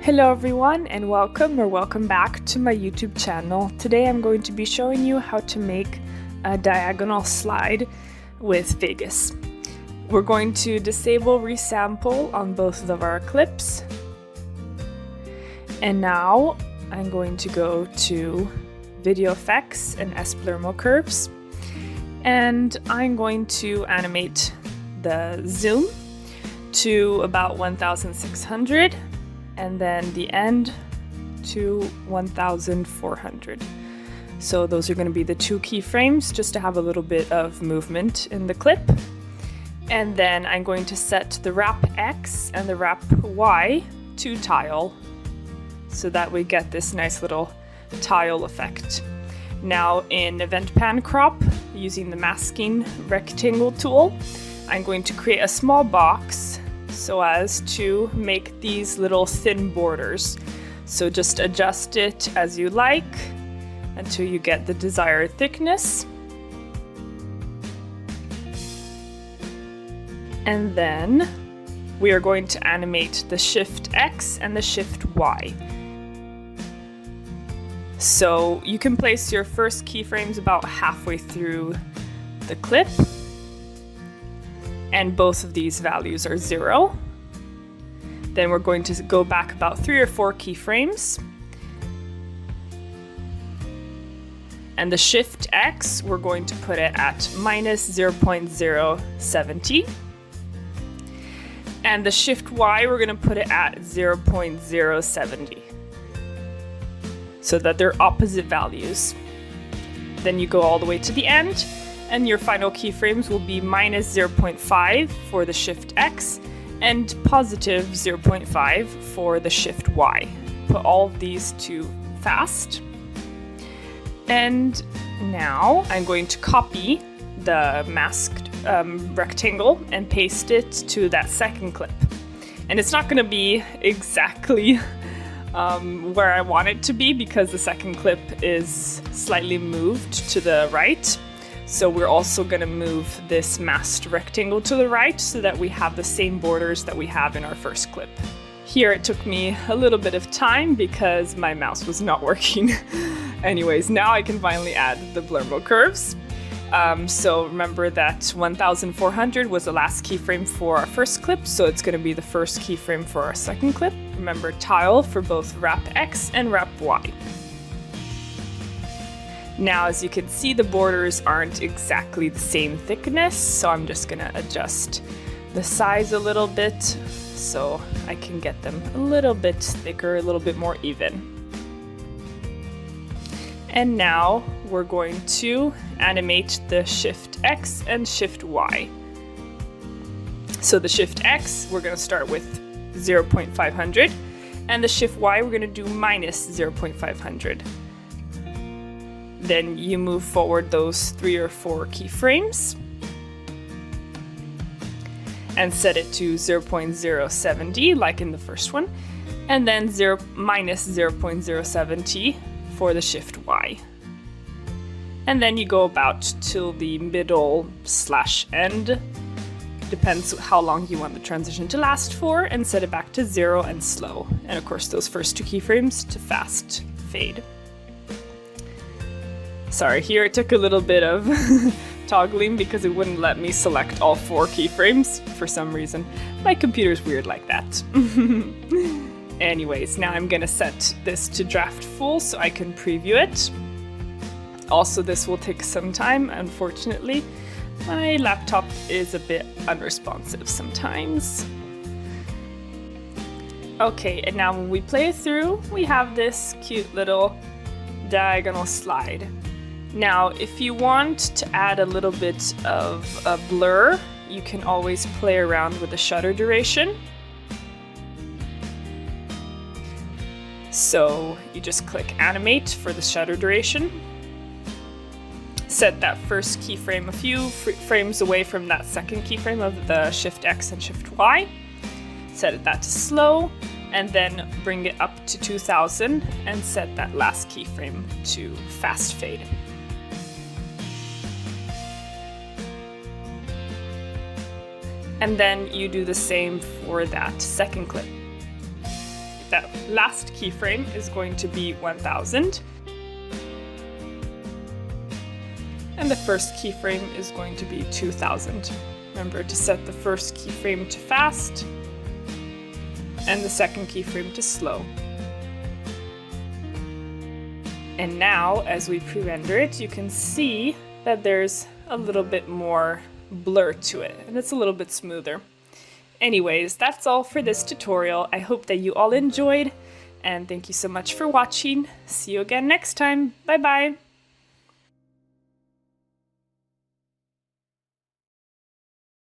Hello everyone and welcome back to my YouTube channel. Today I'm going to be showing you how to make a diagonal slide with Vegas. We're going to disable resample on both of our clips. And now I'm going to go to Video Effects and Esplermo Curves. And I'm going to animate the zoom to about 1600. And then the end to 1400. So those are going to be the two keyframes just to have a little bit of movement in the clip. And then I'm going to set the wrap X and the wrap Y to tile so that we get this nice little tile effect. Now in Event Pan Crop, using the masking rectangle tool, I'm going to create a small box so as to make these little thin borders. So just adjust it as you like until you get the desired thickness. And then we are going to animate the Shift X and the Shift Y. So you can place your first keyframes about halfway through the clip. And both of these values are 0. Then we're going to go back about 3 or 4 keyframes. And the Shift X, we're going to put it at -0.070. And the Shift Y, we're going to put it at 0.070. So that they're opposite values. Then you go all the way to the end. And your final keyframes will be -0.5 for the Shift X and +0.5 for the Shift Y. Put all of these to fast. And now I'm going to copy the masked rectangle and paste it to that second clip. And it's not going to be exactly where I want it to be because the second clip is slightly moved to the right. So we're also going to move this masked rectangle to the right so that we have the same borders that we have in our first clip. Here it took me a little bit of time because my mouse was not working. Anyways, now I can finally add the Blermo curves. So remember that 1400 was the last keyframe for our first clip, so it's going to be the first keyframe for our second clip. Remember tile for both wrap X and wrap Y. Now, as you can see, the borders aren't exactly the same thickness, so I'm just gonna adjust the size a little bit so I can get them a little bit thicker, a little bit more even. And now we're going to animate the Shift X and Shift Y. So the Shift X, we're gonna start with 0.500, and the Shift Y, we're gonna do -0.500. Then you move forward those 3 or 4 keyframes and set it to 0.070 like in the first one, and then -0.070 for the Shift Y. And then you go about till the middle/end, depends how long you want the transition to last for, and set it back to 0 and slow. And of course those first 2 keyframes to fast fade. Sorry, here it took a little bit of toggling because it wouldn't let me select all 4 keyframes for some reason. My computer's weird like that. Anyways, now I'm gonna set this to draft full so I can preview it. Also, this will take some time, unfortunately. My laptop is a bit unresponsive sometimes. Okay, and now when we play it through, we have this cute little diagonal slide. Now, if you want to add a little bit of a blur, you can always play around with the shutter duration. So you just click Animate for the shutter duration. Set that first keyframe a few frames away from that second keyframe of the Shift X and Shift Y. Set that to slow, and then bring it up to 2000 and set that last keyframe to fast fade. And then you do the same for that second clip. that last keyframe is going to be 1000. And the first keyframe is going to be 2000. Remember to set the first keyframe to fast and the second keyframe to slow. And now, as we pre-render it, you can see that there's a little bit more blur to it, and it's a little bit smoother. Anyways, that's all for this tutorial. I hope that you all enjoyed, and thank you so much for watching. See you again next time. Bye bye!